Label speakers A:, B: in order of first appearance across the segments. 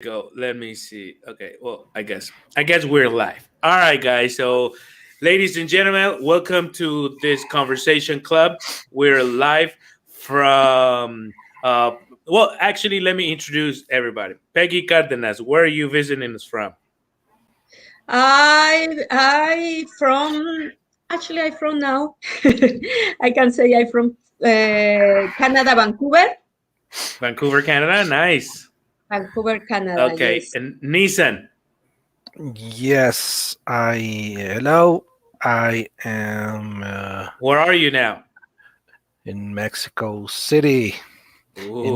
A: Go. Let me see. Okay. Well, I guess we're live. All right, guys. So, ladies and gentlemen, welcome to this conversation club. We're live from. Well, actually, let me introduce everybody. Peggy Cardenas. Where are you visiting us from?
B: I from actually I from now. I can say I from Canada, Vancouver,
A: Vancouver, Canada. Nice.
B: Vancouver, Canada.
A: Okay.
B: Yes.
A: And Nissan.
C: Yes, hello. I am
A: Where are you now?
C: in Mexico City.
A: Ooh.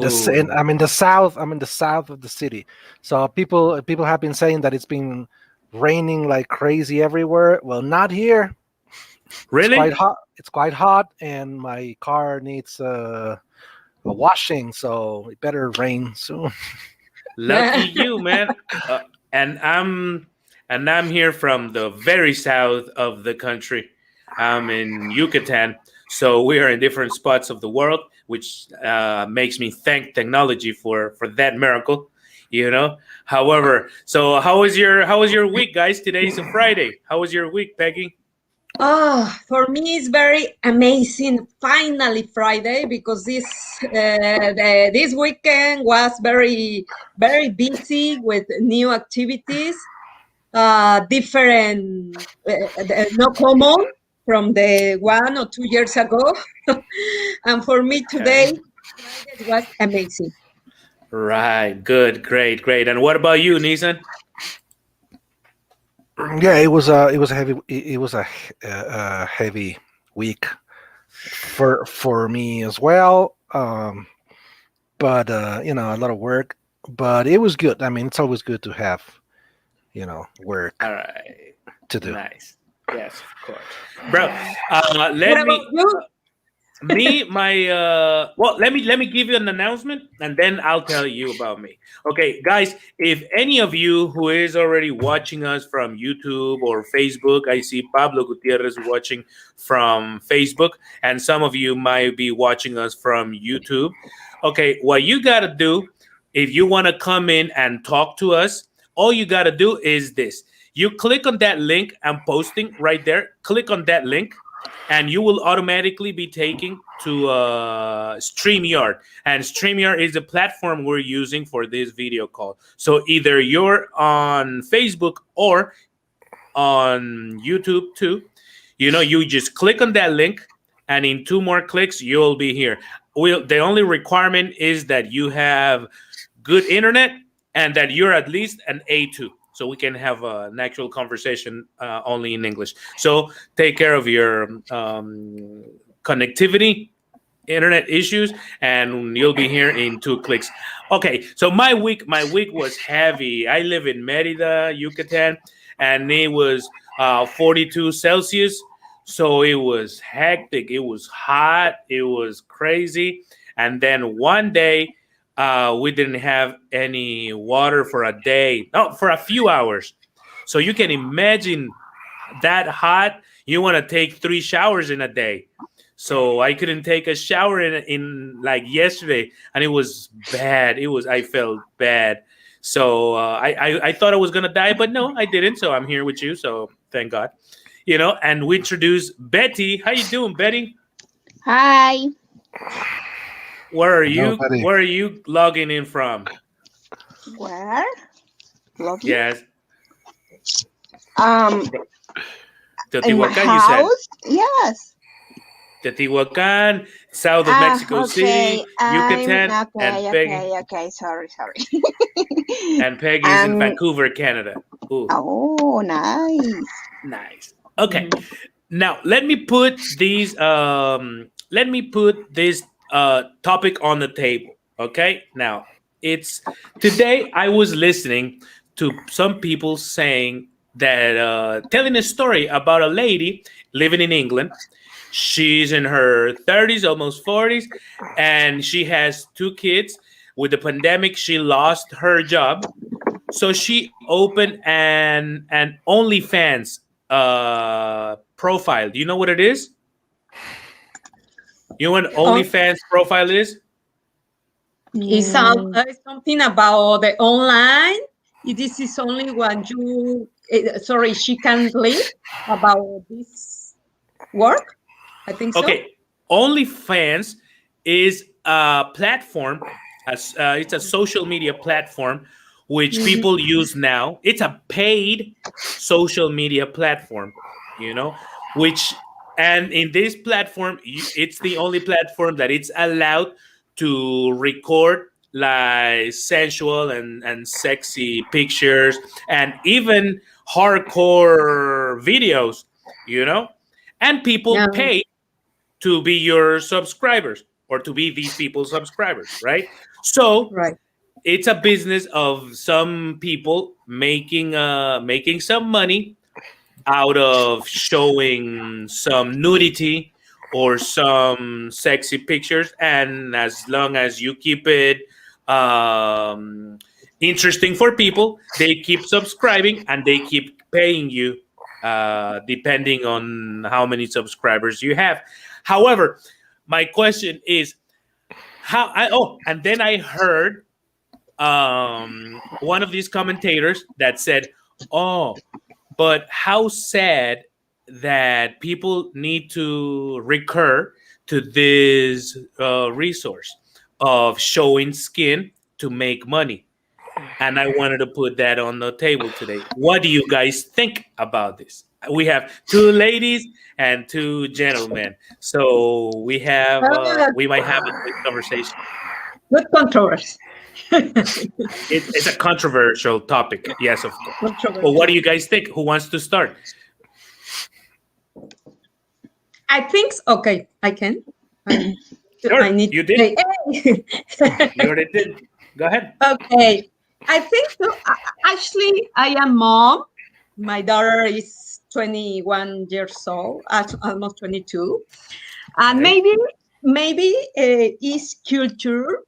C: I'm in the south. I'm in the south of the city. So people have been saying that it's been raining like crazy everywhere. Well, not here. It's quite
A: Really?
C: hot. It's quite hot, and my car needs a washing. So it better rain soon.
A: Lucky you, man. And I'm here from the very south of the country. I'm in Yucatan, so we are in different spots of the world, which makes me thank technology for that miracle. You know. However, so how was your week, guys? Today's a Friday. How was your week, Peggy?
B: Oh, for me it's very amazing. Finally Friday because this weekend was very busy with new activities, different, no common from the 1 or 2 years ago. And for me
A: Okay.
B: today, Friday was amazing.
A: Right. Good. Great. Great. And what about you, Nissan?
C: Yeah, it was a heavy it was a heavy week for me as well. But a lot of work. But it was good. I mean, it's always good to have work
A: All right.
C: to do.
A: Nice. Yes, of course, bro.
B: What
A: Let
B: about
A: me
B: you?
A: me my well let me give you an announcement and then I'll tell you about me. Okay, guys, if any of you who is already watching us from YouTube or Facebook, I see Pablo Gutierrez watching from Facebook, and some of you might be watching us from YouTube. Okay, what you got to do if you want to come in and talk to us, all you got to do is this: you click on that link I'm posting right there, click on that link, and you will automatically be taken to StreamYard. And StreamYard is the platform we're using for this video call. So either you're on Facebook or on YouTube too. You just click on that link, and in two more clicks, you'll be here. The only requirement is that you have good internet and that you're at least an A2, so we can have an actual conversation only in English. So take care of your connectivity, internet issues, and you'll be here in two clicks. Okay, so my week was heavy. I live in Merida, Yucatan, and it was 42 Celsius. So it was hectic. It was hot. It was crazy. And then one day, we didn't have any water for a day, no, for a few hours. So you can imagine that hot. You want to take three showers in a day. So I couldn't take a shower in like yesterday, and it was bad. I felt bad. So I thought I was gonna die, but no, I didn't. So I'm here with you. So thank God. And we introduced Betty. How you doing, Betty?
D: Hi.
A: Where are
C: Hello,
A: you?
C: buddy.
A: Where are you logging in from?
D: Where? Login?
A: Yes,
D: Um, in my
A: Teotihuacan. You said
D: house? Yes.
A: Teotihuacan, south of Mexico
D: Okay.
A: City, Yucatan, and
D: Okay. Sorry.
A: Peggy is in
D: um.
A: Vancouver, Canada. Ooh,
D: Oh, nice.
A: nice. Okay,
D: Mhm.
A: now let me put this topic on the table. Okay, now it's today. I was listening to some people saying that telling a story about a lady living in England. She's in her 30s, almost 40s, and she has two kids. With the pandemic, she lost her job, so she opened an OnlyFans profile. Do you know what it is? You know what
B: On
A: OnlyFans profile is?
B: It's something about the online. This is only when you, sorry, she can live about this work. I think so.
A: Okay, OnlyFans is a platform. It's a social media platform which
B: Mhm.
A: people use now. It's a paid social media platform, which and in this platform, it's the only platform that it's allowed to record like sensual and sexy pictures and even hardcore videos, and people
B: Yeah,
A: pay to be your subscribers or to be these people's subscribers, right? So
B: right.
A: it's a business of some people making some money out of showing some nudity or some sexy pictures, and as long as you keep it um, interesting for people, they keep subscribing and they keep paying you depending on how many subscribers you have. However, my question is and then I heard one of these commentators that said, "Oh, but how sad that people need to recur to this resource of showing skin to make money." And I wanted to put that on the table today. What do you guys think about this? We have two ladies and two gentlemen, so we might have a good conversation.
B: Good controversy.
A: It's a controversial topic, yes, of course. Well, what do you guys think? Who wants to start?
B: I think, okay, I can.
A: Sure,
B: I need
A: you did.
B: Hey.
A: You already did. Go ahead.
B: Okay, I think so. Actually, I am mom. My daughter is 21 years old, almost 22, and
A: Okay.
B: maybe is culture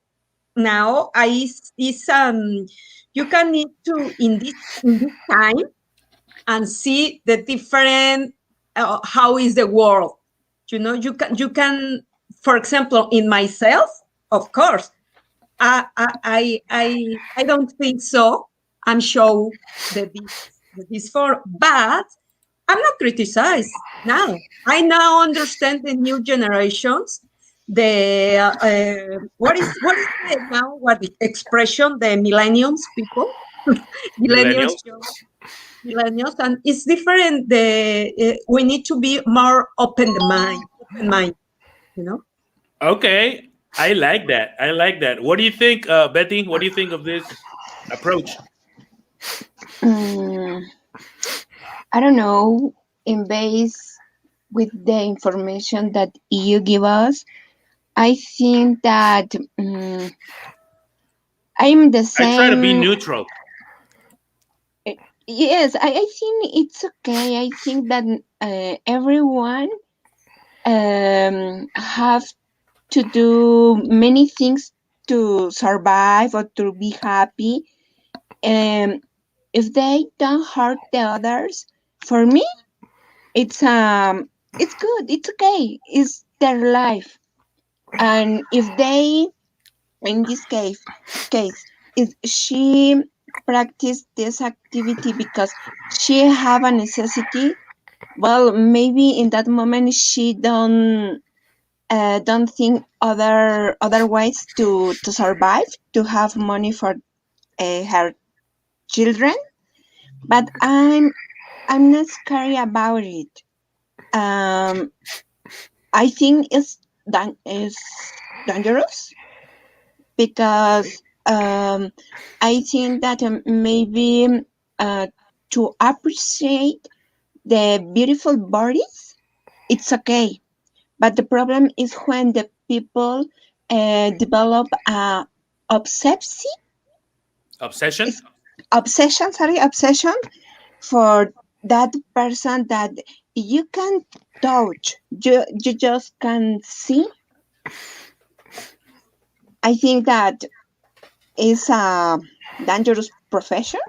B: now. Is you can need to in this time and see the different how is the world. You can, for example, in myself, of course. I don't think so. I'm sure that this for, but I'm not criticized now. I now understand the new generations. The what the expression, the millennials people, millennials,
A: Millennials.
B: millennials, and it's different. We need to be more open mind. You know.
A: Okay. I like that. I like that. What do you think, Betty? What do you think of this approach?
D: Mm, I don't know. In base with the information that you give us, I think that I'm the
A: I try to be
D: same.
A: neutral.
D: Yes, I think it's okay. I think that everyone have to do many things to survive or to be happy. If they don't hurt the others, for me, it's good. It's okay. It's their life. And if they, in this case, if she practice this activity because she have a necessity, well, maybe in that moment she don't think other ways to survive, to have money for her children. But I'm not scary about it. I think it's dangerous because I think that maybe to appreciate the beautiful bodies, it's okay. But the problem is when the people develop a obsession,
A: Obsession?
D: obsession for that person that you can touch, you just can see. I think that is a dangerous profession.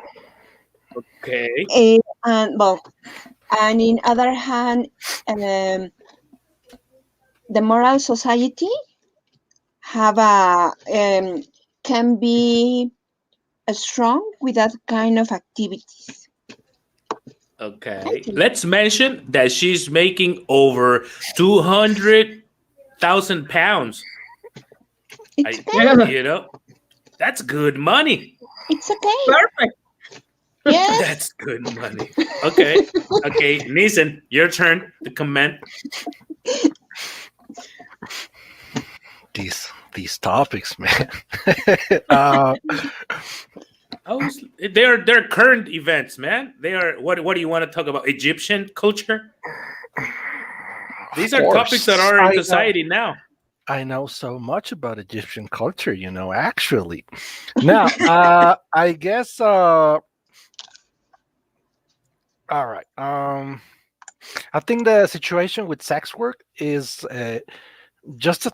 A: Okay.
D: And well, and in other hand, the moral society have a can be strong with that kind of activities.
A: Okay. Let's mention that she's making over 200,000 pounds.
D: It's okay.
A: You know, that's good money.
D: It's okay.
B: Perfect.
D: Yes.
A: That's good money. Okay. Okay. Nissan, your turn to comment.
C: These topics, man. uh,
A: Oh, they're current events, man. They are what do you want to talk about? Egyptian culture? These are topics that are in society now.
C: I know so much about Egyptian culture, actually. Now, I guess all right. I think the situation with sex work is just as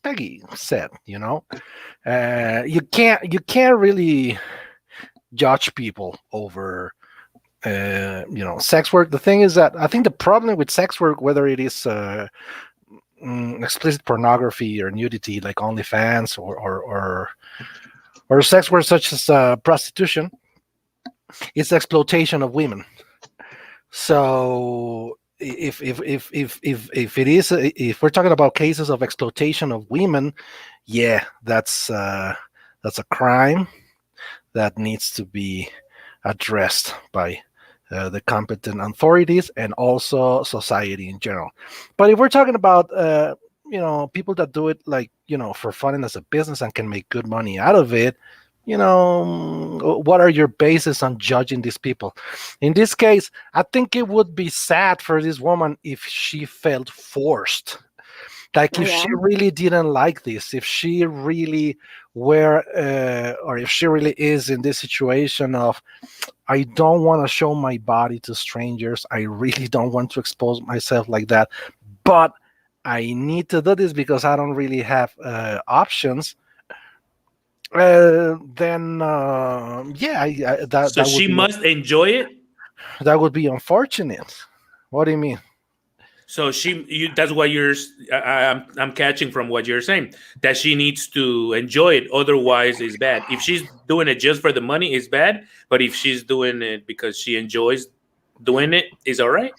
C: Peggy said. You can't really judge people over sex work. The thing is that I think the problem with sex work, whether it is explicit pornography or nudity like OnlyFans or sex work such as prostitution, it's exploitation of women. So if we're talking about cases of exploitation of women, yeah, that's a crime that needs to be addressed by the competent authorities and also society in general. But if we're talking about people that do it like for fun and as a business and can make good money out of it, what are your bases on judging these people? In this case, I think it would be sad for this woman if she felt forced. Like if she really didn't like this, if she really were, or if she really is in this situation of, I don't want to show my body to strangers. I really don't want to expose myself like that, but I need to do this because I don't really have options. Then that
A: So she must enjoy it.
C: That would be unfortunate. What do you mean?
A: So that's what I'm catching from what you're saying, that she needs to enjoy it. Otherwise, it's bad. If she's doing it just for the money, it's bad. But if she's doing it because she enjoys doing it, it's all right.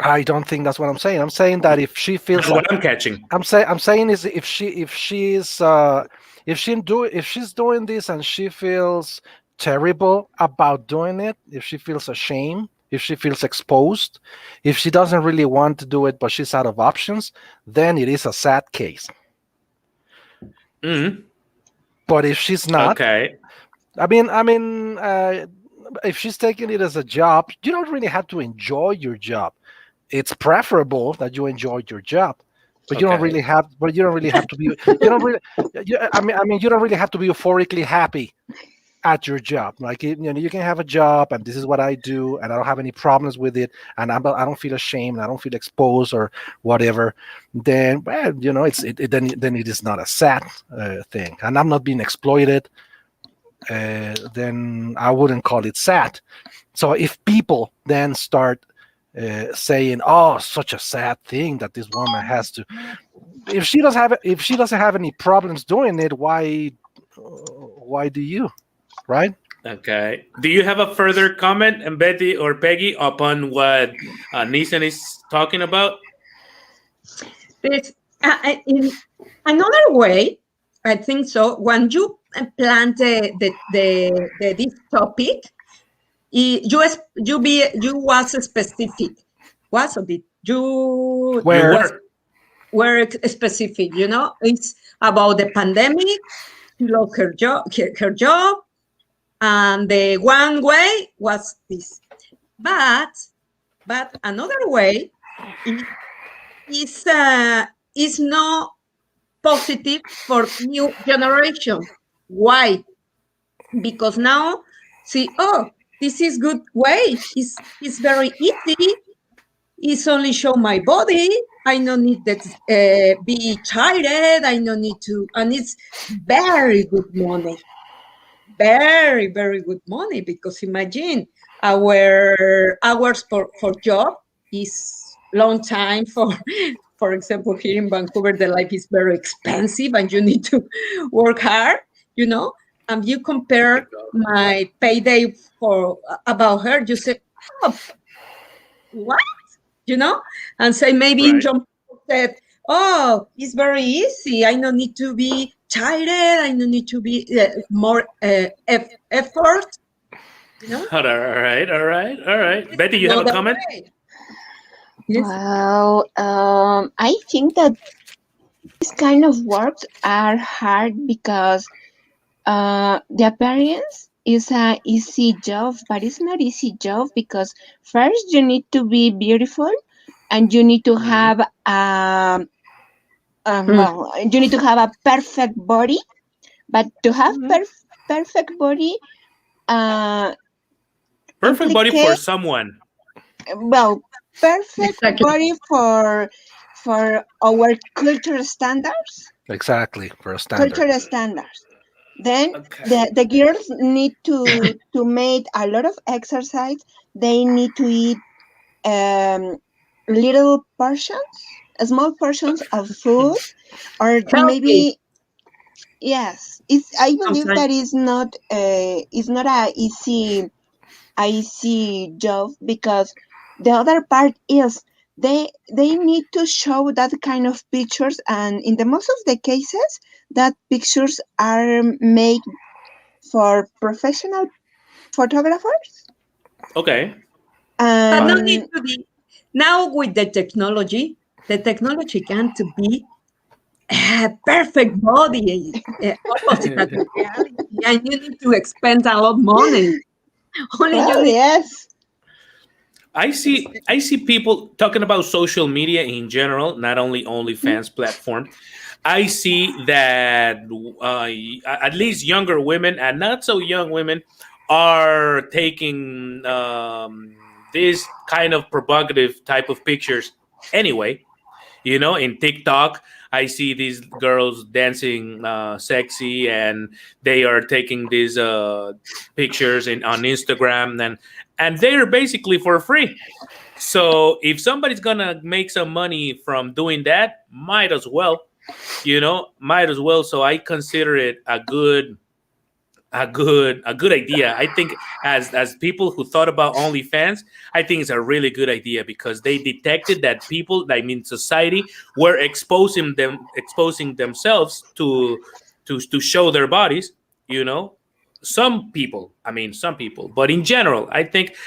C: I don't think that's what I'm saying. I'm saying that if she feels
A: that's what I'm catching.
C: I'm saying is if she's doing this and she feels terrible about doing it, if she feels ashamed, if she feels exposed, if she doesn't really want to do it but she's out of options, then it is a sad case.
A: Mm-hmm.
C: But if she's not,
A: okay.
C: I mean, if she's taking it as a job, you don't really have to enjoy your job. It's preferable that you enjoy your job, but you don't really have. But you don't really have to be. You don't really. You don't really have to be euphorically happy at your job. Like you can have a job, and this is what I do, and I don't have any problems with it, and I don't feel ashamed, I don't feel exposed or whatever. Then, well, then it is not a sad thing, and I'm not being exploited. Then I wouldn't call it sad. So if people then start saying, "Oh, such a sad thing that this woman has to," if she doesn't have any problems doing it, why do you, right?
A: Okay. Do you have a further comment, and Betty or Peggy, upon what Nissan is talking about?
B: There's, in another way, I think so. When you plan this topic, you was specific. Was a bit you were specific. It's about the pandemic. She lost her job, and the one way was this. But another way is not positive for new generation. Why? Because now, this is good way. It's very easy. It's only show my body. I don't need that be tired. I don't need to, and it's very good money. Very, very good money, because imagine our hours for job is long time for for example, here in Vancouver, the life is very expensive and you need to work hard, you know. And you compare my payday for about her, you say, oh, what? You know? And say maybe in
A: Right.
B: John said, oh, it's very easy. I don't need to be tired. I don't need to be more effort. You know?
A: All right, all right, all right. Betty, you have a
B: Another
A: comment?
B: way. Yes.
D: Well, I think that this kind of works are hard because the appearance is a easy job, but it's not easy job because first you need to be beautiful and you need to have well, you need to have a perfect body, but to have perfect body
A: Perfect body for
D: implicate
A: someone.
D: well perfect
B: Exactly.
D: body for our cultural standards.
C: Exactly, for a standard.
D: Cultural standards. Then
A: Okay.
D: the girls need to make a lot of exercise. They need to eat little portions, small portions of food, or
B: Healthy
D: maybe yes. It's I believe
B: sometimes.
D: that is not a easy job because the other part is they need to show that kind of pictures, and in the most of the cases that pictures are made for professional photographers.
A: Okay.
B: But no
A: Fine.
B: need to be. Now with the technology can to be a perfect body, opposite of the reality, and you need to expend a lot of money. Only you
D: Well,
B: need.
D: yes.
A: I see people talking about social media in general, not only OnlyFans platform. I see that at least younger women and not so young women are taking this kind of provocative type of pictures anyway. You know, in TikTok, I see these girls dancing sexy, and they are taking these pictures on Instagram, and they're basically for free. So if somebody's gonna make some money from doing that, might as well, might as well. So I consider it a good idea. I think as people who thought about OnlyFans, I think it's a really good idea because they detected that people, I mean society, were exposing themselves to show their bodies. You know, some people, but in general, I think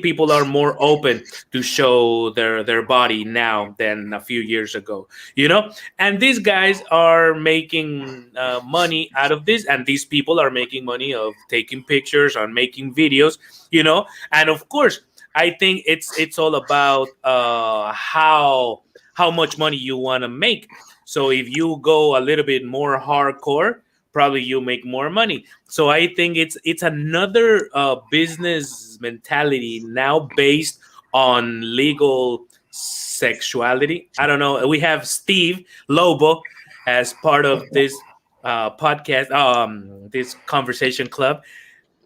A: people are more open to show their body now than a few years ago. You know, and these guys are making money out of this, and these people are making money of taking pictures, on making videos. And of course, I think it's all about how much money you want to make. So if you go a little bit more hardcore, probably you make more money. So I think it's another business mentality now based on legal sexuality. I don't know. We have Steve Lobo as part of this podcast, this conversation club.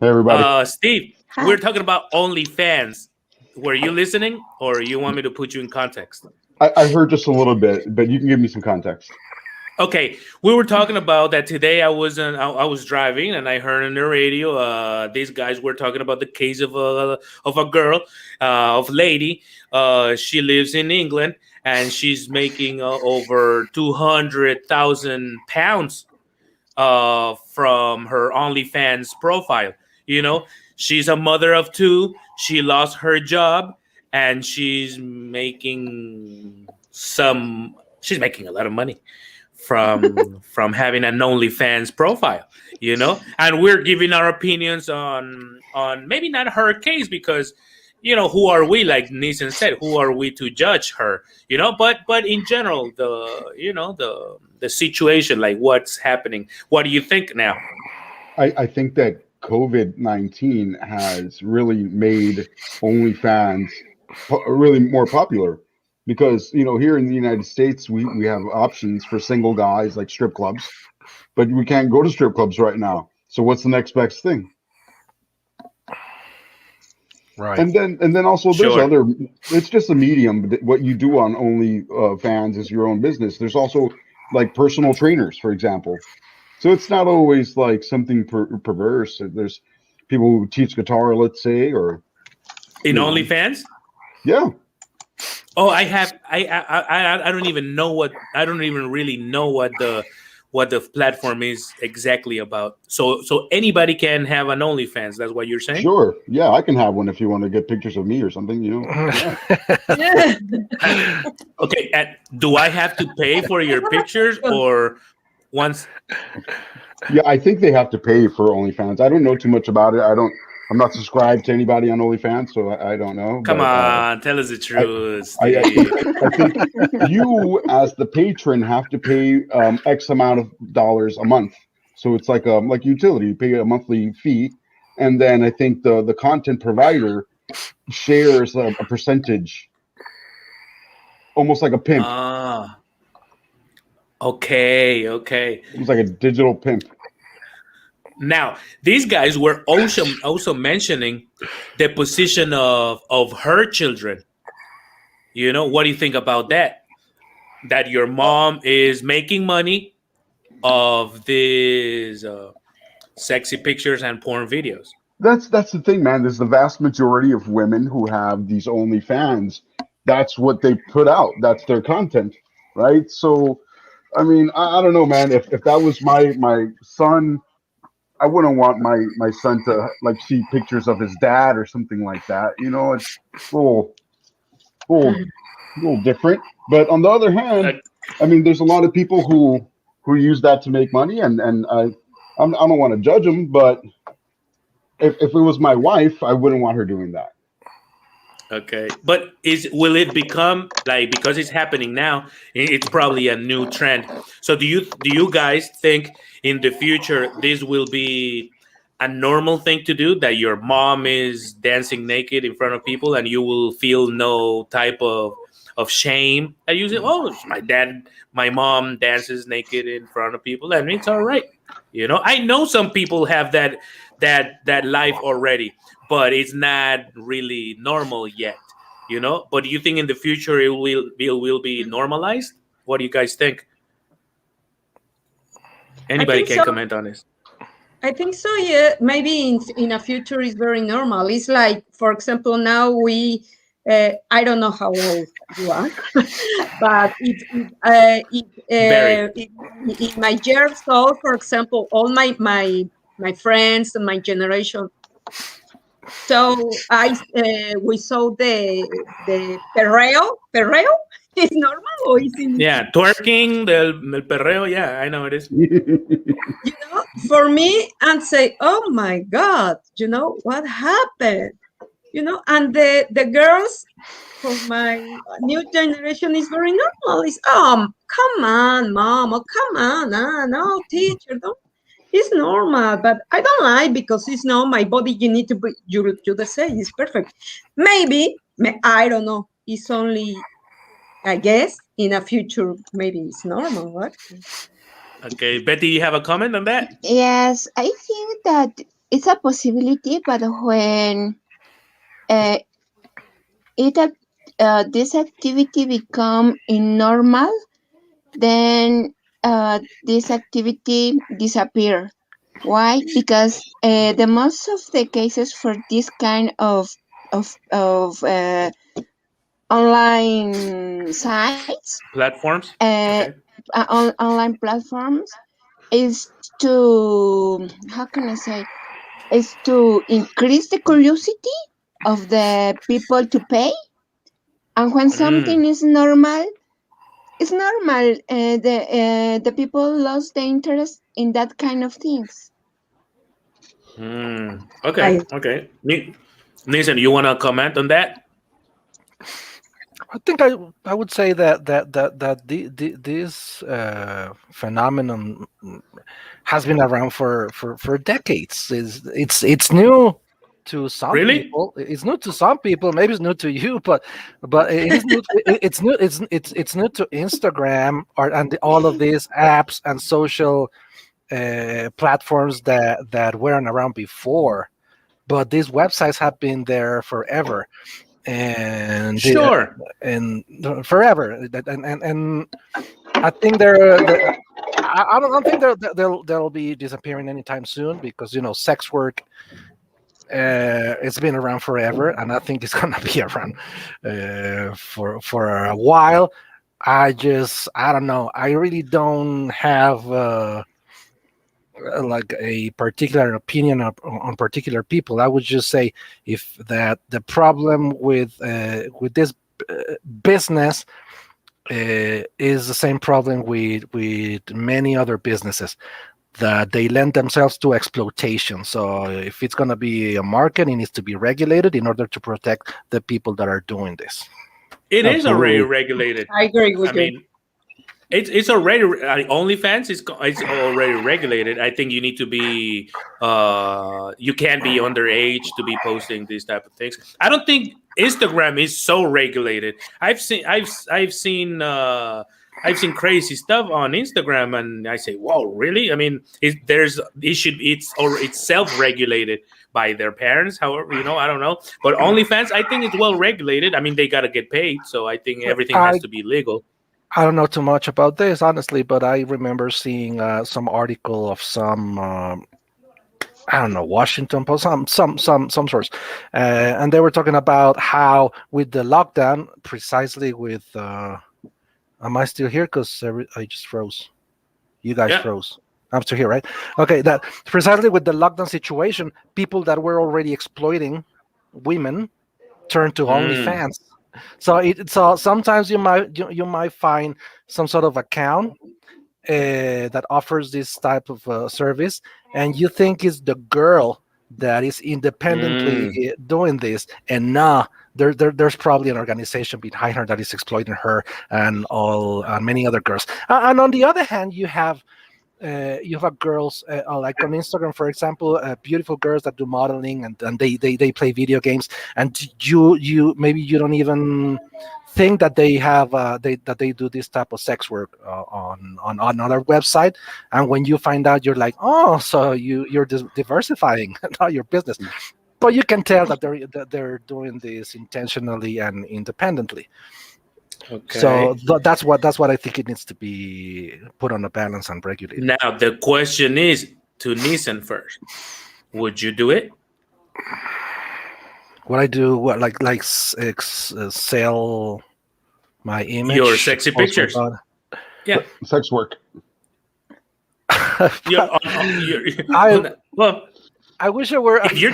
E: Hey, everybody.
A: Steve,
D: Hi.
A: we're talking about OnlyFans. Were you listening, or you want me to put you in context?
E: I heard just a little bit, but you can give me some context.
A: Okay, we were talking about that today. I was driving, and I heard on the radio these guys were talking about the case of a girl, of lady. She lives in England, and she's making over £200,000 from her OnlyFans profile. She's a mother of two. She lost her job, and she's making a lot of money from having an OnlyFans profile, and we're giving our opinions on maybe not her case, because who are we, like Neeson said, who are we to judge her, but in general, the situation, like what's happening. What do you think now?
E: I think that COVID-19 has really made OnlyFans really more popular because, here in the United States, we have options for single guys like strip clubs, but we can't go to strip clubs right now. So what's the next best thing?
C: Right.
E: And then also there's
A: Sure.
E: other. It's just a medium. What you do on OnlyFans is your own business. There's also like personal trainers, for example. So it's not always like something perverse. There's people who teach guitar, let's say, or
A: In
E: you know.
A: OnlyFans?
E: Yeah.
A: Oh, I don't even know what I don't even really know what the platform is exactly about. So anybody can have an OnlyFans. That's what you're saying?
E: Sure. Yeah, I can have one if you want to get pictures of me or something. Yeah.
B: Yeah.
A: Okay. And do I have to pay for your pictures or once?
E: Yeah, I think they have to pay for OnlyFans. I don't know too much about it. I'm not subscribed to anybody on OnlyFans, so I don't know.
A: Come
E: but,
A: on, tell us the truth,
E: I
A: Steve.
E: think you, as the patron, have to pay X amount of dollars a month. So it's like utility. You pay a monthly fee, and then I think the content provider shares a percentage, almost like a pimp,
A: Ah, okay.
E: almost like a digital pimp.
A: Now, these guys were also mentioning the position of her children. You know, what do you think about that? That your mom is making money of these sexy pictures and porn videos.
E: That's the thing, man. There's the vast majority of women who have these OnlyFans. That's what they put out. That's their content, right? So, I mean, I don't know, man. If that was my son, I wouldn't want my son to like see pictures of his dad or something like that. You know, it's a little different. But on the other hand, I mean, there's a lot of people who use that to make money, and I don't want to judge them, but if it was my wife, I wouldn't want her doing that.
A: Okay, but will it become like, because it's happening now? It's probably a new trend. So do you guys think in the future this will be a normal thing to do, that your mom is dancing naked in front of people and you will feel no type of shame? I use it. Oh, my mom dances naked in front of people, and it's all right. You know, I know some people have that life already, but it's not really normal yet, you know. But do you think in the future it will be normalized? What do you guys think? Anybody
B: think
A: can
B: so.
A: comment on this.
B: I think so. Yeah, maybe in a future is very normal. It's like, for example, now we. I don't know how old you are, but in my years old, for example, all my friends and my generation. So we saw the perreo is normal, or is it?
A: Yeah, twerking, el perreo. Yeah, I know it is.
B: You know, for me, and say, oh my God, you know what happened? You know, and the girls for my new generation is very normal. It's come on, mom, oh come on, no, teacher, don't. It's normal, but I don't like, because it's not my body. You need to be, you the say it's perfect. Maybe I don't know. It's only, I guess, in a future maybe it's normal, right?
A: Okay, Betty, you have a comment on that?
D: Yes, I think that it's a possibility, but when this activity become normal, then this activity disappear. Why? Because the most of the cases for this kind of online sites,
A: Platforms. Okay.
D: online platforms, is to, how can I say, is to increase the curiosity of the people to pay. And when something is normal, it's normal. The people lost the interest in that kind of things.
A: Okay. Okay. Nathan, you want to comment on that?
C: I think I would say that this phenomenon has been around for decades. It's new to some
A: Really?
C: people. It's new to some people. Maybe it's new to you, but it is new. It's new. It's new to Instagram and all of these apps and social platforms that weren't around before. but these websites have been there forever, and
A: Sure.
C: and forever. And I think I don't think they'll be disappearing anytime soon, because sex work, it's been around forever, and I think it's gonna be around for a while. I don't know. I really don't have like a particular opinion on particular people. I would just say if that the problem with this business is the same problem with many other businesses, that they lend themselves to exploitation. So if it's going to be a market, it needs to be regulated in order to protect the people that are doing this.
A: It is already
E: Absolutely.
A: regulated.
B: I agree with
A: I
B: you.
A: mean, it's already OnlyFans is it's already regulated. I think you need to be you can't be underage to be posting these type of things. I don't think Instagram is so regulated. I've seen crazy stuff on Instagram, and I say, "Whoa, really?" I mean, it's self-regulated by their parents. However, I don't know. But OnlyFans, I think it's well regulated. I mean, they gotta get paid, so I think everything has to be legal.
C: I don't know too much about this, honestly, but I remember seeing some article of some I don't know, Washington Post, some source, and they were talking about how with the lockdown, precisely with. Am I still here? Because I just froze. You guys
A: Yeah.
C: froze. I'm still here, right? Okay, that precisely with the lockdown situation, people that were already exploiting women turned to OnlyFans. So sometimes you might find some sort of account that offers this type of service, and you think it's the girl that is independently doing this, and there's probably an organization behind her that is exploiting her and all many other girls. And on the other hand, you have girls like on Instagram, for example, beautiful girls that do modeling, and they play video games, and you maybe you don't even think that they have that they do this type of sex work on another website, and when you find out, you're like, oh, so you're diversifying not your business, but you can tell that they're doing this intentionally and independently.
A: Okay.
C: So that's what I think it needs to be put on a balance and regulated.
A: Now the question is to Nissan first. Would you do it?
C: What I do, like sell my image,
A: Your sexy
C: post my
A: pictures.
C: body.
A: Yeah.
E: Sex work.
A: Well,
C: I wish I were.
A: if you're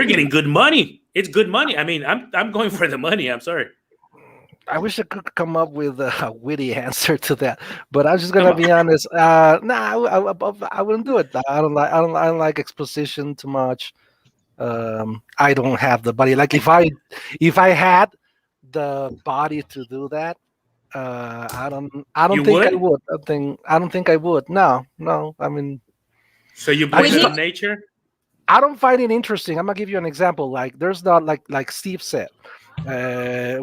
A: getting good money. It's good money. I mean, I'm going for the money. I'm sorry.
C: I wish I could come up with a witty answer to that, but I'm just gonna be honest. I wouldn't do it. I don't like exposition too much. I don't have the body. Like if I had the body to do that, I don't
A: You
C: think I
A: would?
C: would. I don't think I would. No. I mean,
A: So you
C: I
A: believe
C: just
A: in nature?
C: I don't find it interesting. I'm gonna give you an example. Like there's not like Steve said. There's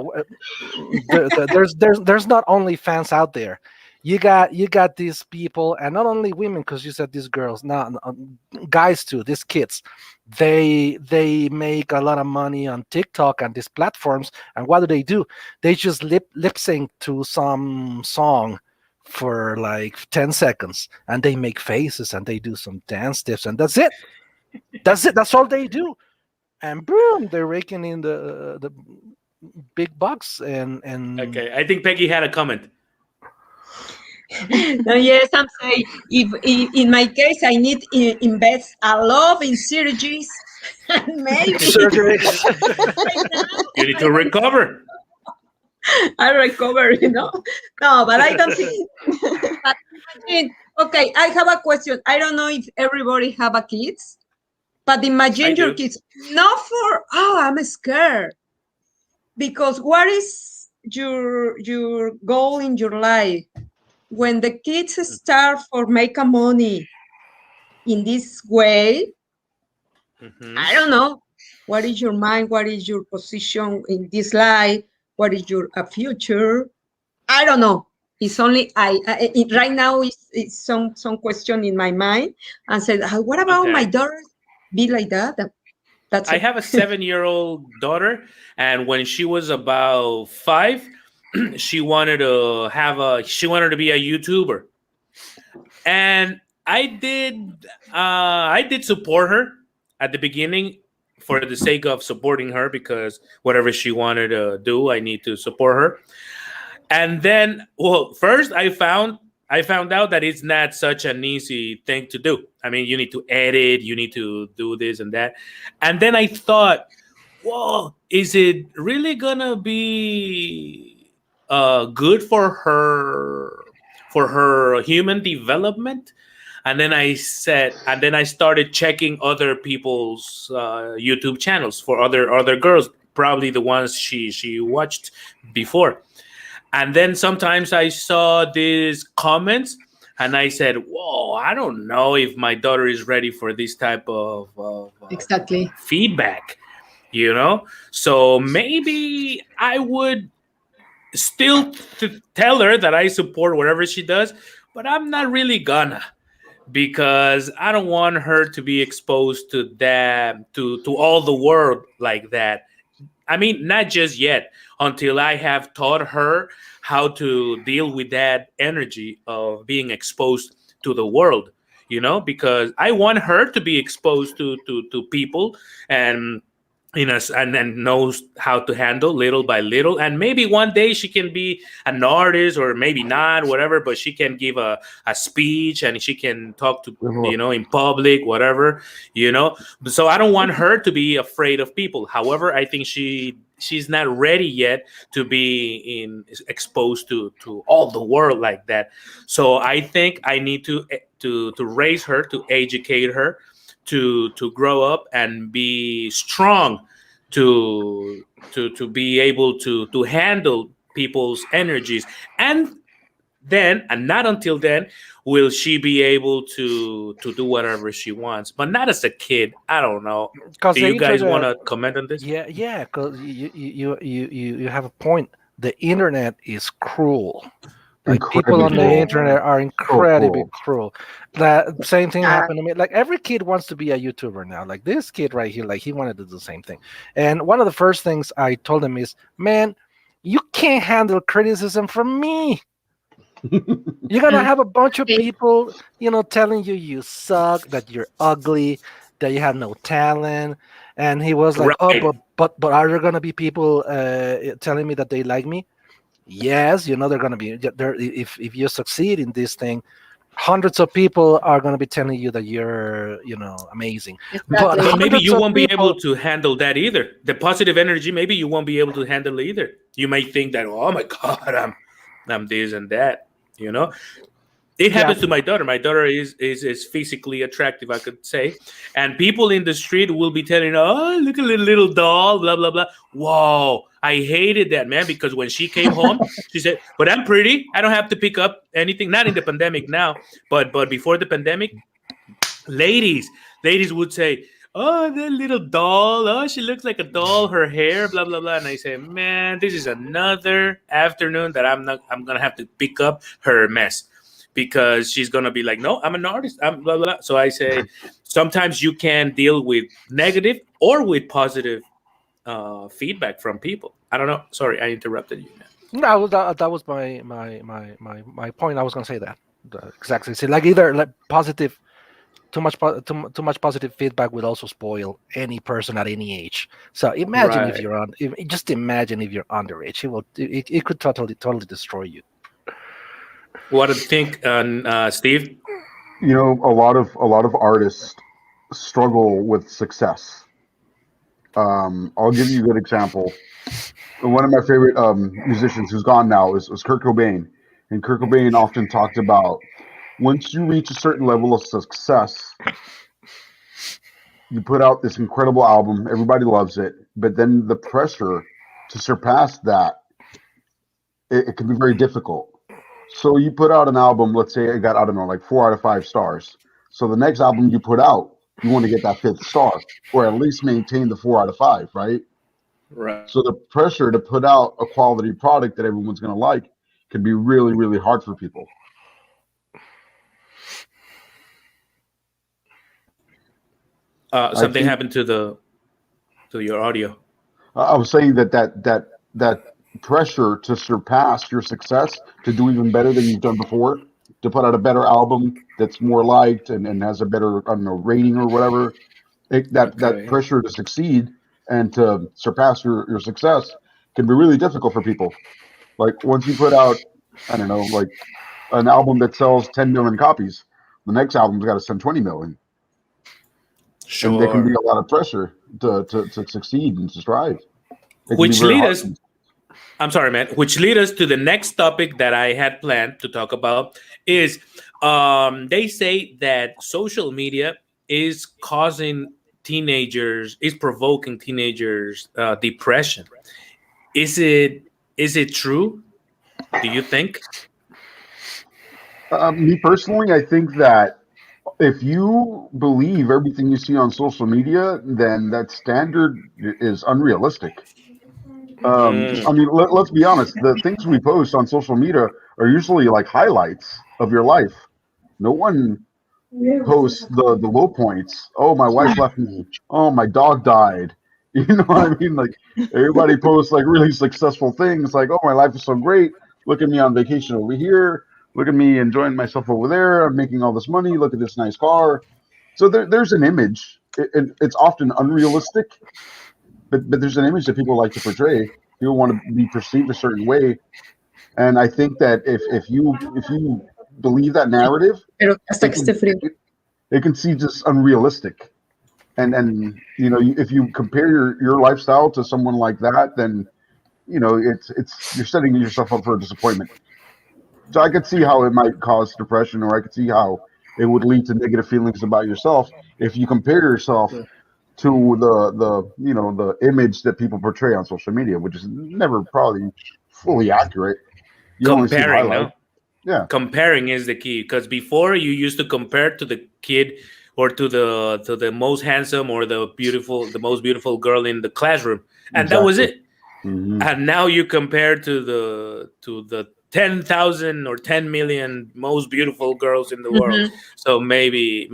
C: not only fans out there. You got these people, and not only women, because you said these girls, not guys too. These kids, they make a lot of money on TikTok and these platforms. And what do? They just lip sync to some song for like 10 seconds, and they make faces and they do some dance steps, and that's it. That's all they do. And boom, they're raking in the big bucks. And
A: Okay, I think Peggy had a comment.
B: No, yes, I'm saying if in my case I need to invest a lot in surgeries, and maybe
C: surgery.
A: You need to recover.
B: I recover, No, but I don't think. But imagine, okay, I have a question. I don't know if everybody have a kids, but imagine your
A: do.
B: kids. Not for I'm scared, because what is your goal in your life? When the kids start for make a money in this way,
A: Mhm.
B: I don't know. What is your mind? What is your position in this life? What is your future? I don't know. It's only right now. It's some question in my mind, and said, what about my
A: Okay.
B: daughter? Be like that? That's
A: I
B: it.
A: have a 7-year-old daughter, and when she was about 5, she wanted to be a YouTuber, and I did support her at the beginning for the sake of supporting her, because whatever she wanted to do, I need to support her. And then, well, first I found out that it's not such an easy thing to do. I mean, you need to edit, you need to do this and that. And then I thought, whoa, is it really gonna be good for her human development? And then I started checking other people's YouTube channels for other girls, probably the ones she watched before. And then sometimes I saw these comments, and I said, whoa, I don't know if my daughter is ready for this type of
F: Exactly.
A: feedback, you know? So maybe I would still tell her that I support whatever she does, but I'm not really gonna, because I don't want her to be exposed to that, to all the world like that. I mean, not just yet, until I have taught her how to deal with that energy of being exposed to the world, because I want her to be exposed to people, and and then knows how to handle little by little. And maybe one day she can be an artist, or maybe not, whatever, but she can give a speech, and she can talk to, in public, whatever, So I don't want her to be afraid of people. However, I think she's not ready yet to be exposed to all the world like that. So I think I need to raise her, to educate her, to grow up and be strong, to be able to handle people's energies. And not until then will she be able to do whatever she wants, but not as a kid. I don't know. Do you guys want to comment on this?
C: Yeah, because you have a point. The internet is cruel. Like, people on the internet are incredibly cruel. That same thing happened to me. Like, every kid wants to be a YouTuber now. Like, this kid right here, like, he wanted to do the same thing. And one of the first things I told him is, man, you can't handle criticism from me. You're gonna have a bunch of people, telling you suck, that you're ugly, that you have no talent. And he was like, right. Oh, but are there gonna be people telling me that they like me? Yes, they're going to be there. If you succeed in this thing, hundreds of people are going to be telling you that you're, amazing.
A: Exactly. But maybe you won't be able to handle that either. The positive energy, maybe you won't be able to handle either. You may think that, oh my God, I'm this and that. It happens to my daughter. My daughter is physically attractive, I could say. And people in the street will be telling her, oh, look at the little doll, blah, blah, blah. Whoa, I hated that, man, because when she came home, she said, but I'm pretty. I don't have to pick up anything. Not in the pandemic now, but before the pandemic, ladies would say, oh, that little doll. Oh, she looks like a doll. Her hair, blah, blah, blah. And I say, man, this is another afternoon that I'm going to have to pick up her mess. Because she's going to be like, no, I'm an artist. I'm blah, blah, blah. So I say, sometimes you can deal with negative or with positive feedback from people. I don't know. Sorry, I interrupted you.
C: No, that was my point. I was going to say that. Exactly. See, like, either like positive, too much positive feedback would also spoil any person at any age. So imagine if you're just imagine if you're underage. It could totally destroy you.
A: What do you think, Steve?
E: A lot of artists struggle with success. I'll give you a good example. One of my favorite musicians, who's gone now, is Kurt Cobain. And Kurt Cobain often talked about, once you reach a certain level of success, you put out this incredible album, everybody loves it, but then the pressure to surpass that, it can be very difficult. So you put out an album, let's say it got, I don't know, like 4 out of 5 stars. So the next album you put out, you want to get that 5th star, or at least maintain the 4 out of 5, right?
A: Right.
E: So the pressure to put out a quality product that everyone's going to like can be really, really hard for people.
A: Something happened to the to your audio.
E: I was saying that pressure to surpass your success, to do even better than you've done before, to put out a better album that's more liked and has a better, I don't know, rating or whatever. That
A: Okay.
E: pressure to succeed and to surpass your success can be really difficult for people. Like once you put out, I don't know, like an album that sells 10 million copies, the next album's got to sell 20 million. And there can be
A: Sure.
E: a lot of pressure to succeed and to strive. It can be
A: Which
E: very
A: lead
E: hard.
A: us, I'm sorry, man. Which lead us to the next topic that I had planned to talk about is they say that social media is causing teenagers, is provoking teenagers depression. Is it true? Do you think?
E: Me personally, I think that if you believe everything you see on social media, then that standard is unrealistic. I
A: Mm,
E: mean, let's be honest. The things we post on social media are usually like highlights of your life. No one posts the low points. Oh, my wife left me. Oh, my dog died. You know what I mean? Like everybody posts like really successful things. Like, oh, my life is so great. Look at me on vacation over here. Look at me enjoying myself over there. I'm making all this money. Look at this nice car. So there's an image. It's often unrealistic, but there's an image that people like to portray. People want to be perceived a certain way, and I think that if you believe that narrative,
B: Pero hasta
E: it
B: que esté
E: can
B: frío.
E: it can seem just unrealistic. And you know, if you compare your lifestyle to someone like that, then you know it's you're setting yourself up for a disappointment. So I could see how it might cause depression, or I could see how it would lead to negative feelings about yourself if you compare yourself to the image that people portray on social media, which is never probably fully accurate. You only see the
A: comparing,
E: highlight.
A: no?
E: Yeah,
A: Comparing is the key because before you used to compare to the kid or to the most handsome or the most beautiful girl in the classroom, and that was
E: exactly.
A: it.
E: Hmm.
A: And now you compare to the 10,000 or 10 million most beautiful girls in the world.
B: Mhm.
A: So maybe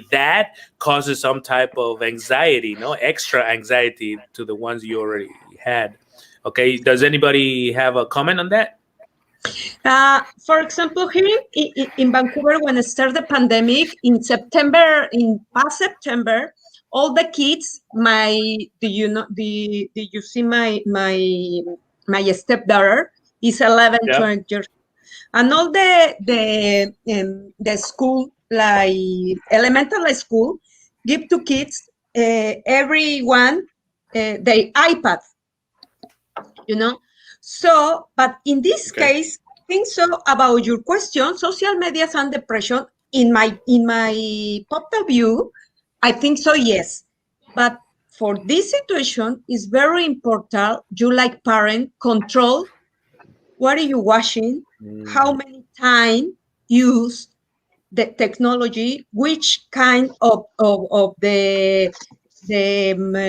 A: that causes some type of anxiety, no extra anxiety to the ones you already had. Okay, does anybody have a comment on that?
B: For example, here in Vancouver, when it started the pandemic in September, in past September, all the kids, do you know, did you see my stepdaughter is 11,
A: Yeah.
B: 12 years, and all the school, like elementary school, give to kids, everyone, the iPad, you know. So, but in this
A: Okay.
B: case, I think so about your question, social media and depression, in my point of view, I think so, yes. But for this situation, it's very important you, like parent, control what are you watching, how
A: Mm,
B: many time use the technology, which kind of the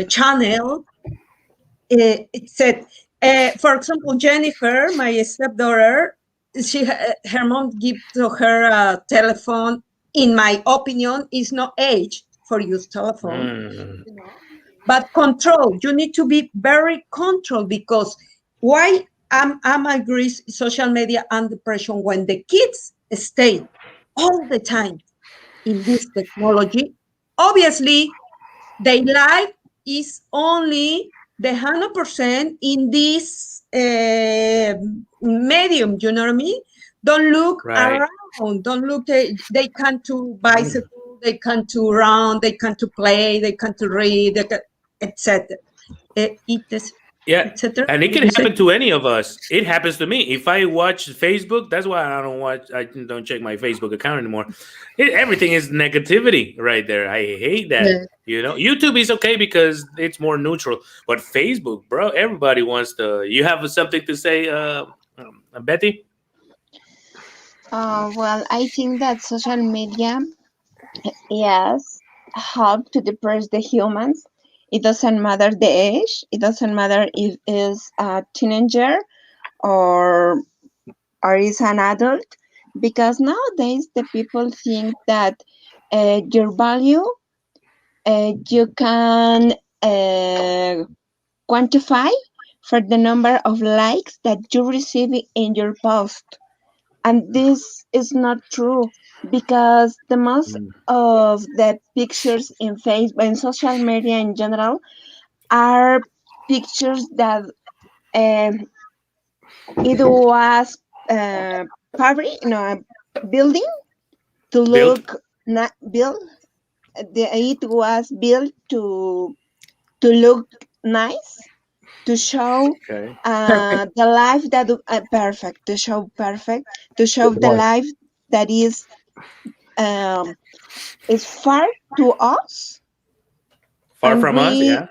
B: channel. It said, for example, Jennifer, my stepdaughter, her mom give to her a telephone. In my opinion, is no age for use telephone,
A: mm,
B: you know. But control, you need to be very controlled, because why I'm agree social media and depression when the kids stay all the time in this technology. Obviously, their life is only the 100% in this medium, you know what I mean? Don't look
A: right.
B: around, don't look, they can to bicycle, they can to run, they can to play, they can to read, etc.
A: Yeah,
B: Etc.
A: and it can happen to any of us. It happens to me. If I watch Facebook, that's why I don't check my Facebook account anymore. Everything is negativity right there. I hate that.
B: Yeah.
A: YouTube is okay because it's more neutral, but Facebook, bro, everybody wants to. You have something to say, Betty?
D: Well, I think that social media, yes, help to depress the humans. It doesn't matter the age. It doesn't matter if it's a teenager or is an adult, because nowadays the people think that your value, you can quantify for the number of likes that you receive in your post. And this is not true because the most
A: Mm.
D: of the pictures in Facebook and social media in general are pictures that it was building to
A: Built.
D: look not build. It was built to look nice, to show
A: Okay.
B: Perfect.
D: the life that perfect, to show
E: It
D: the
E: was.
D: life that um, is far to us,
A: Far
D: and
A: from us,
D: we
A: yeah.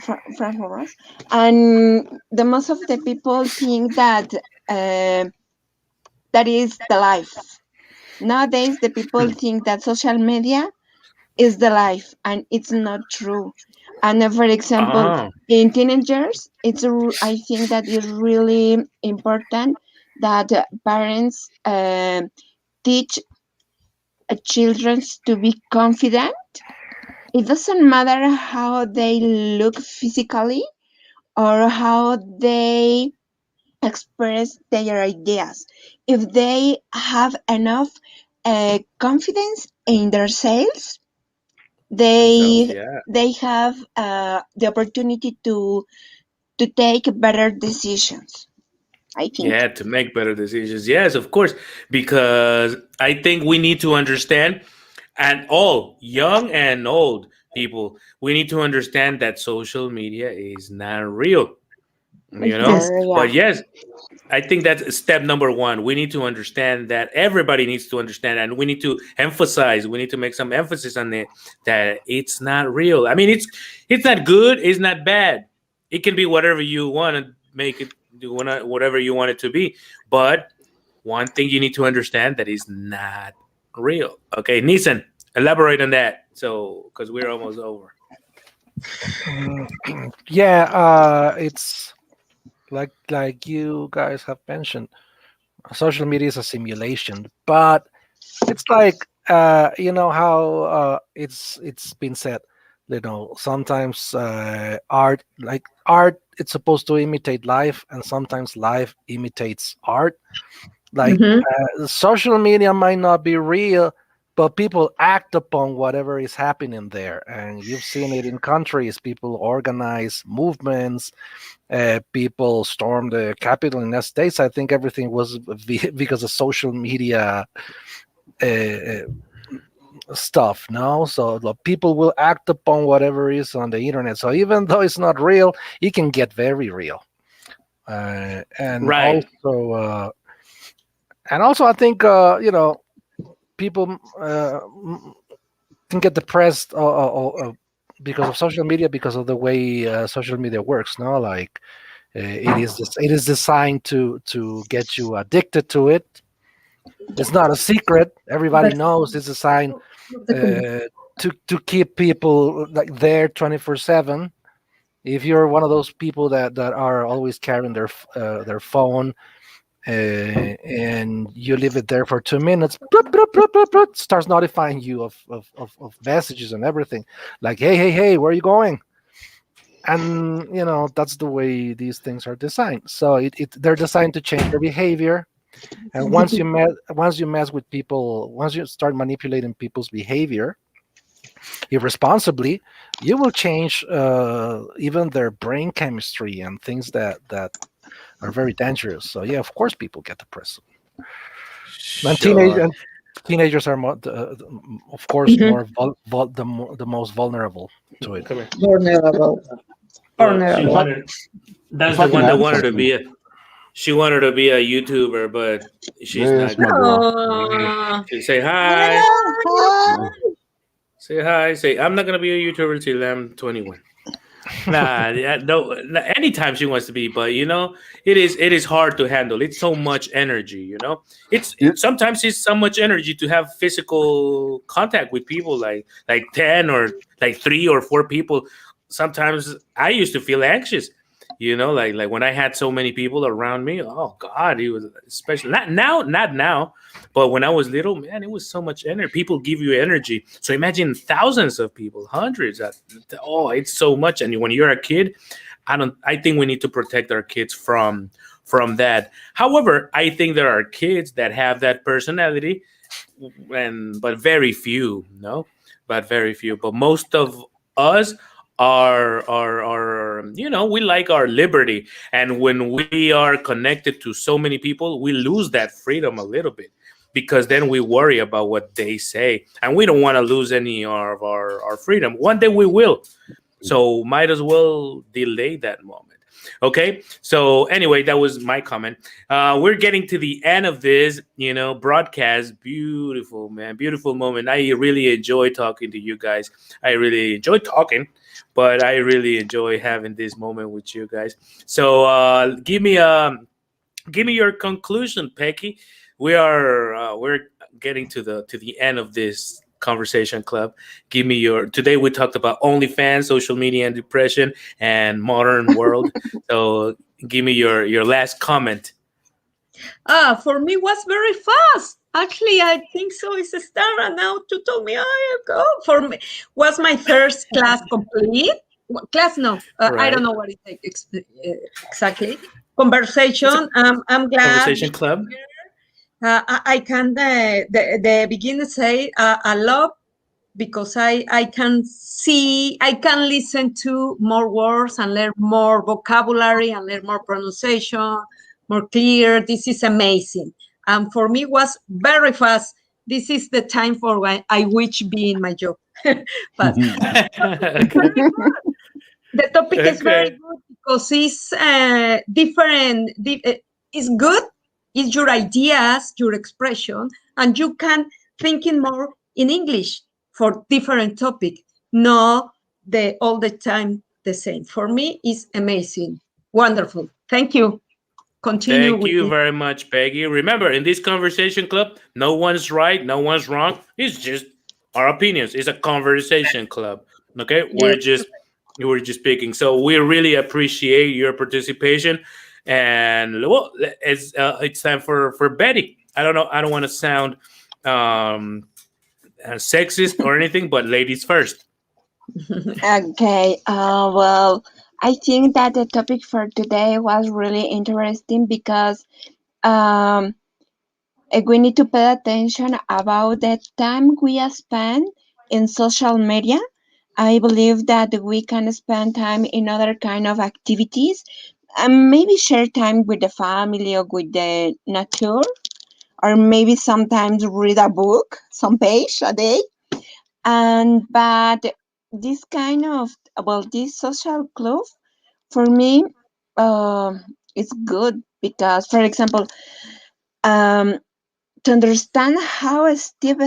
D: far from us, and the most of the people think that that is the life. Nowadays, the people think that social media is the life, and it's not true. And for example,
A: Oh.
D: in teenagers, I think that is really important that parents teach children to be confident. It doesn't matter how they look physically or how they express their ideas. If they have enough confidence in themselves,
A: Themselves,
D: they
A: yeah.
D: they have the opportunity to take better decisions. I think.
A: Yeah, to make better decisions. Yes, of course, because I think we need to understand, and all young and old people, we need to understand that social media is not real, you know?
B: Yes.
D: Yeah.
A: But yes, I think that's step number one. We need to understand that everybody needs to understand, and we need to emphasize. We need to make some emphasis on it that it's not real. I mean, it's not good. It's not bad. It can be whatever you want to make it. Do whatever you want it to be. But one thing you need to understand that is not real. Okay, Nissan, elaborate on that. So, because we're almost over.
C: Mm, yeah, it's like you guys have mentioned. Social media is a simulation, but it's like you know how it's been said. You know, sometimes art it's supposed to imitate life, and sometimes life imitates art. Like
B: Mhm.
C: social media might not be real, but people act upon whatever is happening there, and you've seen it in countries. People organize movements, people stormed the Capitol in the States. I think everything was because of social media uh, stuff. No, so the people will act upon whatever is on the internet. So even though it's not real, it can get very real. And
A: Right.
C: also, I think you know, people can get depressed because of social media, because of the way social media works. No, like it is designed to get you addicted to it. It's not a secret. Everybody
B: But
C: knows it's designed to keep people like there 24/7. If you're one of those people that are always carrying their phone and you leave it there for 2 minutes, bloop, bloop, bloop, bloop, bloop, starts notifying you of messages and everything, like hey, where are you going? And you know that's the way these things are designed. So they're designed to change your behavior. And once you mess with people, once you start manipulating people's behavior irresponsibly, you will change even their brain chemistry and things that are very dangerous. So yeah, of course, people get depressed. And
A: Sure.
C: teenagers are of course
B: Mhm.
C: more the most vulnerable to it.
A: Come here.
B: Vulnerable.
A: Well, she
E: If
B: Vulnerable.
E: I
A: wanted. That's
E: if
A: the
E: I can
A: one that
E: add
A: wanted to
E: something,
A: be a. She wanted to be a YouTuber, but she's
E: this
A: not.
E: my girl.
B: Oh.
A: She say hi.
D: Hello. Hi.
A: Say hi. Say I'm not gonna be a YouTuber till I'm 21. Nah, yeah, no. Anytime she wants to be, but it is hard to handle. It's so much energy.
E: It,
A: Sometimes it's so much energy to have physical contact with people, like 10 or like 3 or 4 people. Sometimes I used to feel anxious You know, like when I had so many people around me, oh God, it was especially not now, but when I was little, man, it was so much energy. People give you energy. So imagine thousands of people, hundreds. Oh, it's so much. And when you're a kid, I think we need to protect our kids from that. However, I think there are kids that have that personality, but very few, no, but very few. But most of us are we like our liberty, and when we are connected to so many people, we lose that freedom a little bit because then we worry about what they say, and we don't want to lose any of our freedom. One day we will, so might as well delay that moment. Okay, so anyway, that was my comment. We're getting to the end of this broadcast. Beautiful, man, beautiful moment. I really enjoy talking to you guys. I really enjoy talking, but I really enjoy having this moment with you guys. So give me your conclusion, Peggy. We're getting to the end of this conversation club. Give me your today we talked about OnlyFans, social media and depression, and modern world. So give me your last comment.
B: For me was very fast. Actually, I think so. It's a star, and now to tell me I go. For me, was my first class complete. Class, no, I
A: Right.
B: don't know what it takes exactly. Conversation. I'm glad.
A: Conversation club.
B: I can the beginner say I love because I can see, I can listen to more words and learn more vocabulary and learn more pronunciation, more clear. This is amazing. And for me was very fast. This is the time for when I wish be in my job. But
A: Okay.
B: the topic is very
A: Okay.
B: good because it's different. It's good. It's your ideas, your expression, and you can thinking more in English for different topic. No, the all the time the same. For me, it's amazing, wonderful. Thank you. Continue
A: Thank
B: with
A: you
B: it.
A: very much, Peggy. Remember, in this conversation club, no one's right, no one's wrong. It's just our opinions. It's a conversation club. Okay,
B: Yes.
A: we're just speaking. So we really appreciate your participation. And well, it's time for Betty. I don't know. I don't want to sound um, sexist or anything, but ladies first.
D: Okay, well, I think that the topic for today was really interesting because um, we need to pay attention about the time we spend in social media. I believe that we can spend time in other kind of activities and maybe share time with the family or with the nature, or maybe sometimes read a book, some page a day. And but this kind of this social club for me it's good because, for example, um, to understand how Steve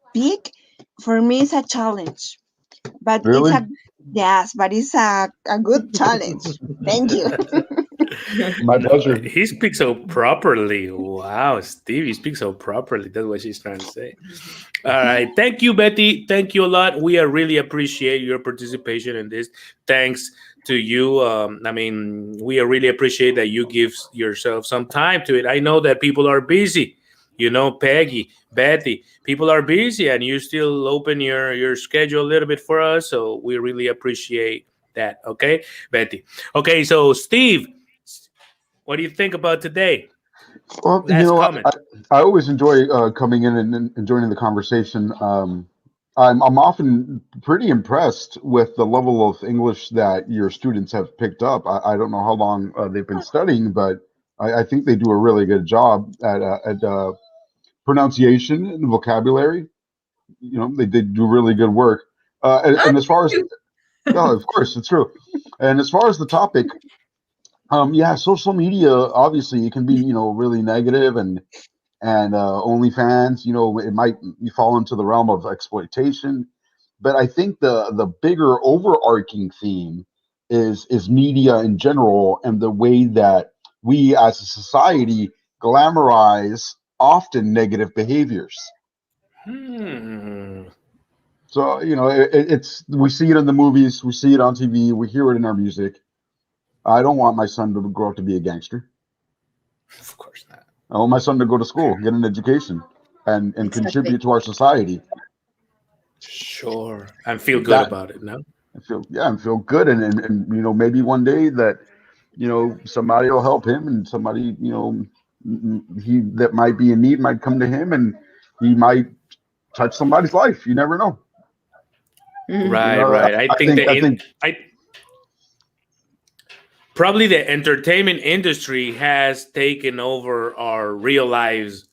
D: speak for me is a challenge, but it's
E: Really?
D: a yes, but it's a good challenge. Thank you.
E: My pleasure.
A: He speaks so properly. Wow, Steve, he speaks so properly. That's what she's trying to say. All right. Thank you, Betty. Thank you a lot. We are really appreciate your participation in this. Thanks to you. I mean, we really appreciate that you give yourself some time to it. I know that people are busy. Peggy, Betty, people are busy, and you still open your schedule a little bit for us. So we really appreciate that. Okay, Betty. Okay, so Steve, what do you think about today?
E: Well,
A: Last comment.
E: I always enjoy coming in and joining the conversation. I'm often pretty impressed with the level of English that your students have picked up. I don't know how long they've been studying, but I think they do a really good job at pronunciation and vocabulary. They do really good work. And as far as, oh, of course, it's true. And as far as the topic, yeah, social media obviously it can be really negative and OnlyFans, it might you fall into the realm of exploitation. But I think the bigger overarching theme is media in general and the way that we as a society glamorize often negative behaviors.
A: Hmm.
E: So it's we see it in the movies, we see it on TV, we hear it in our music. I don't want my son to grow up to be a gangster.
A: Of course not.
E: I want my son to go to school, get an education, and
B: Exactly.
E: contribute to our society.
A: Sure. And feel good
E: That
A: about it, no?
E: and feel good, and maybe one day that somebody will help him, and somebody he that might be in need might come to him, and he might touch somebody's life. You never know.
B: Mhm.
A: Right,
E: know,
A: right. I think
E: I think
A: probably the entertainment industry has taken over our real lives,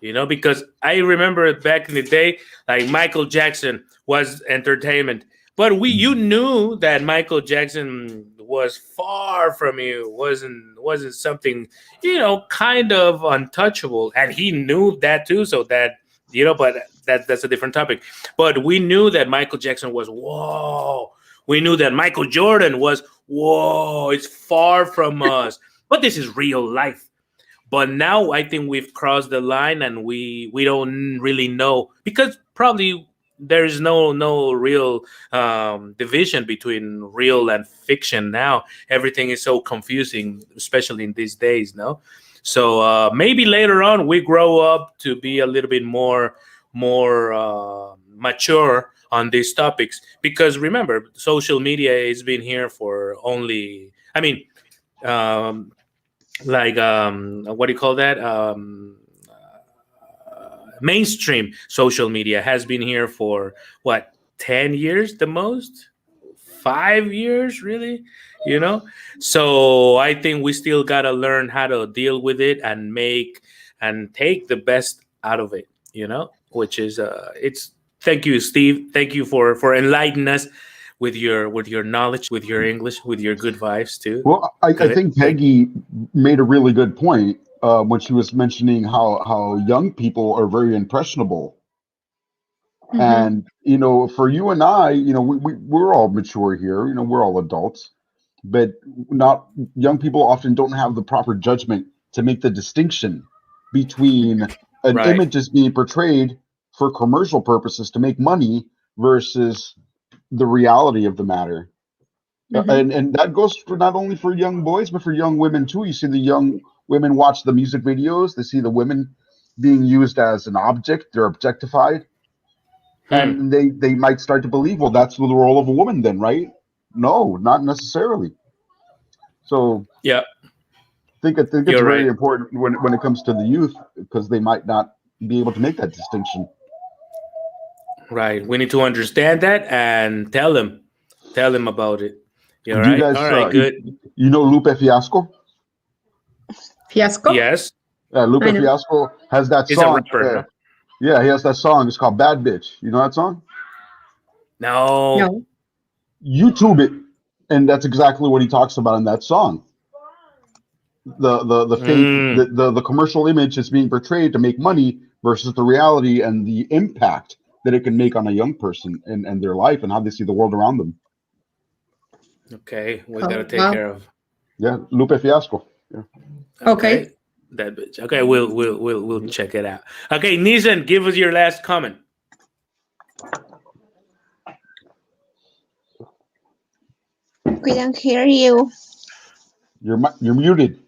A: because I remember back in the day, like Michael Jackson was entertainment, but you knew that Michael Jackson was far from you, wasn't something, kind of untouchable, and he knew that too. So that, but that's a different topic. But we knew that Michael Jackson was whoa. We knew that Michael Jordan was whoa. It's far from us, but this is real life. But now I think we've crossed the line, and we don't really know, because probably there is no real division between real and fiction now. Everything is so confusing, especially in these days. No, so maybe later on we grow up to be a little bit more mature on these topics, because remember, social media has been here for only. I mean. What do you call that, mainstream social media has been here for what, 10 years the most, 5 years really, so I think we still got to learn how to deal with it and take the best out of it, which is it's thank you, Steve. Thank you for enlightening us with your knowledge, with your English, with your good vibes too.
E: Well, I think Peggy made a really good point when she was mentioning how young people are very impressionable.
B: Mhm.
E: And for you and I, we're all mature here. We're all adults, but not young people often don't have the proper judgment to make the distinction between an
A: Right.
E: image is being portrayed for commercial purposes to make money versus the reality of the matter.
B: Mhm.
E: And that goes for not only for young boys but for young women too. You see the young women watch the music videos, they see the women being used as an object, they're objectified, and they might start to believe, well, that's the role of a woman then, right? No, not necessarily. So
A: Yeah.
E: I think it's
A: You're
E: very
A: right.
E: important when it comes to the youth, because they might not be able to make that distinction.
A: Right. We need to understand that and tell them about it. You all
E: Do you
A: right?
E: guys
A: All right. Good.
E: you know Lupe Fiasco?
B: Fiasco.
A: Yes.
E: Lupe
B: I know.
E: Fiasco has that
A: He's a
E: song.
A: rapper, no?
E: Yeah, he has that song. It's called Bad Bitch. You know that song?
A: No.
B: No.
E: YouTube it, and that's exactly what he talks about in that song. The fake the commercial image is being portrayed to make money versus the reality and the impact that it can make on a young person and their life and how they see the world around them.
A: Okay. We
B: Oh,
A: gotta take
B: wow.
A: care of.
E: Yeah, Lupe Fiasco. Yeah.
B: Okay.
A: That bitch. Okay. We'll check it out. Okay, Nissan, give us your last comment.
D: We don't hear you.
E: You're muted.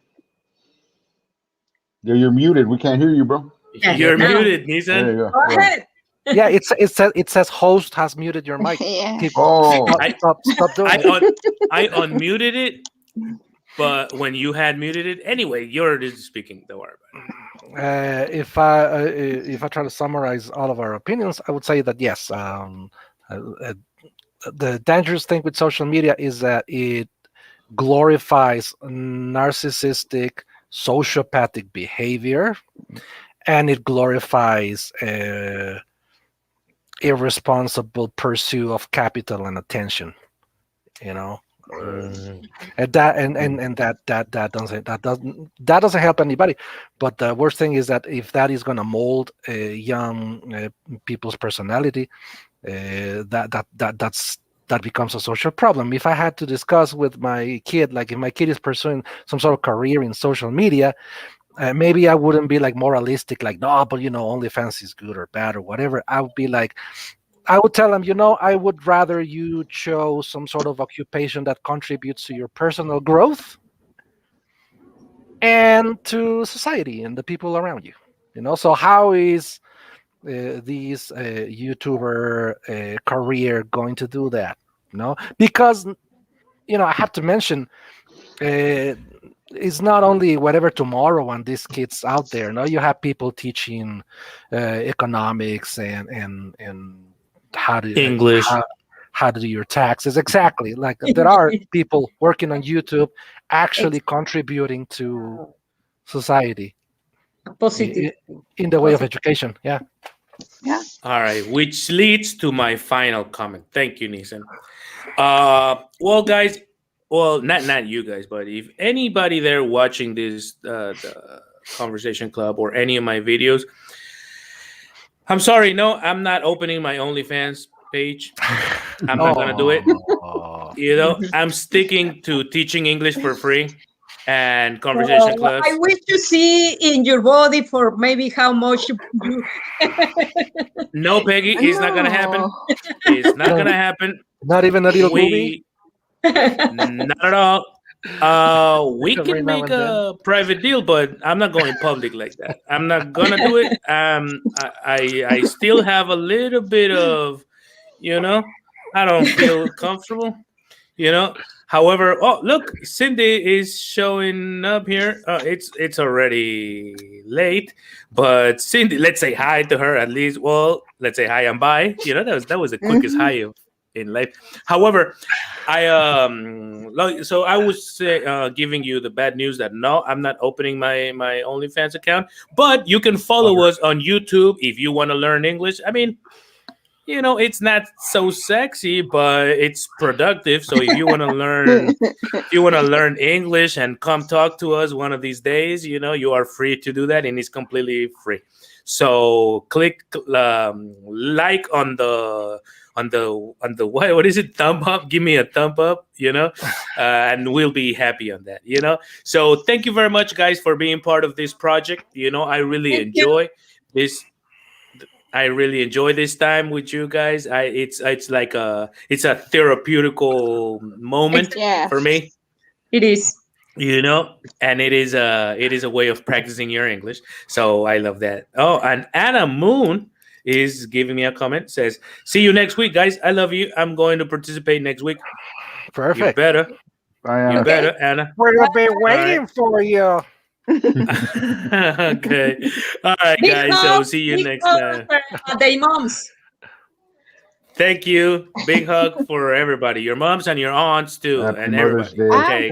E: Yeah, you're muted. We can't hear you, bro.
B: Yeah,
A: You're
B: now.
A: muted,
E: There
A: Nissan.
E: you go.
B: Go
E: Yeah.
B: ahead.
C: Yeah, it says host has muted your mic.
D: Yeah.
C: Keep-
E: Oh,
C: Stop doing
A: I
C: it.
A: I unmuted it, but when you had muted it, anyway, you're just speaking. Don't worry about it.
C: If I try to summarize all of our opinions, I would say that yes, the dangerous thing with social media is that it glorifies narcissistic, sociopathic behavior, and it glorifies irresponsible pursuit of capital and attention. And that doesn't help anybody. But the worst thing is that if that is going to mold young people's personality, that becomes a social problem. If I had to discuss with my kid, like if my kid is pursuing some sort of career in social media, maybe I wouldn't be like moralistic, like no, but OnlyFans is good or bad or whatever. I would be like, I would tell them, I would rather you chose some sort of occupation that contributes to your personal growth and to society and the people around you. So how is this YouTuber career going to do that? Because I have to mention, it's not only whatever tomorrow and these kids out there. You have people teaching economics and how to
A: English.
C: how to do your taxes. Exactly. Like there are people working on YouTube actually contributing to society
B: Positive.
C: in the way of education. Yeah.
A: All right, which leads to my final comment. Thank you, Nissan. Well, guys, not you guys, but if anybody there watching this the Conversation Club or any of my videos, I'm sorry, no, I'm not opening my OnlyFans page. I'm not gonna do it. I'm sticking to teaching English for free and Conversation Clubs.
B: I wish to see in your body for maybe how much you.
A: No, Peggy, it's not gonna happen. It's not gonna happen.
C: Not even a little movie.
A: Not at all. We
C: Every
A: can
C: now
A: make
C: and then.
A: a private deal, but I'm not going public like that. I'm not gonna do it. I still have a little bit of, I don't feel comfortable. However, look, Cindy is showing up here. It's already late, but Cindy, let's say hi to her at least. Well, let's say hi and bye. That was the quickest hi in life. However, so I was giving you the bad news that no, I'm not opening my OnlyFans account, but you can follow us on YouTube if you want to learn English. I mean, it's not so sexy, but it's productive. So if you want to learn English and come talk to us one of these days, you are free to do that, and it's completely free. So click like on the what is it? Thumb up. Give me a thumb up, and we'll be happy on that, So thank you very much, guys, for being part of this project. I really enjoy this. I really enjoy this time with you guys. It's like it's a therapeutical moment for me.
B: It is.
A: And it is a way of practicing your English. So I love that. Oh, and Anna Moon is giving me a comment. Says, "See you next week, guys. I love you. I'm going to participate next week."
C: Perfect.
A: You better.
E: Bye,
A: You better, Anna.
C: We'll be waiting for you.
A: Okay. All right, guys. So see you next time.
B: Day moms.
A: Thank you. Big hug for everybody. Your moms and your aunts too,
E: Happy
A: and
E: Mother's
A: everybody.
E: Day.
A: Okay,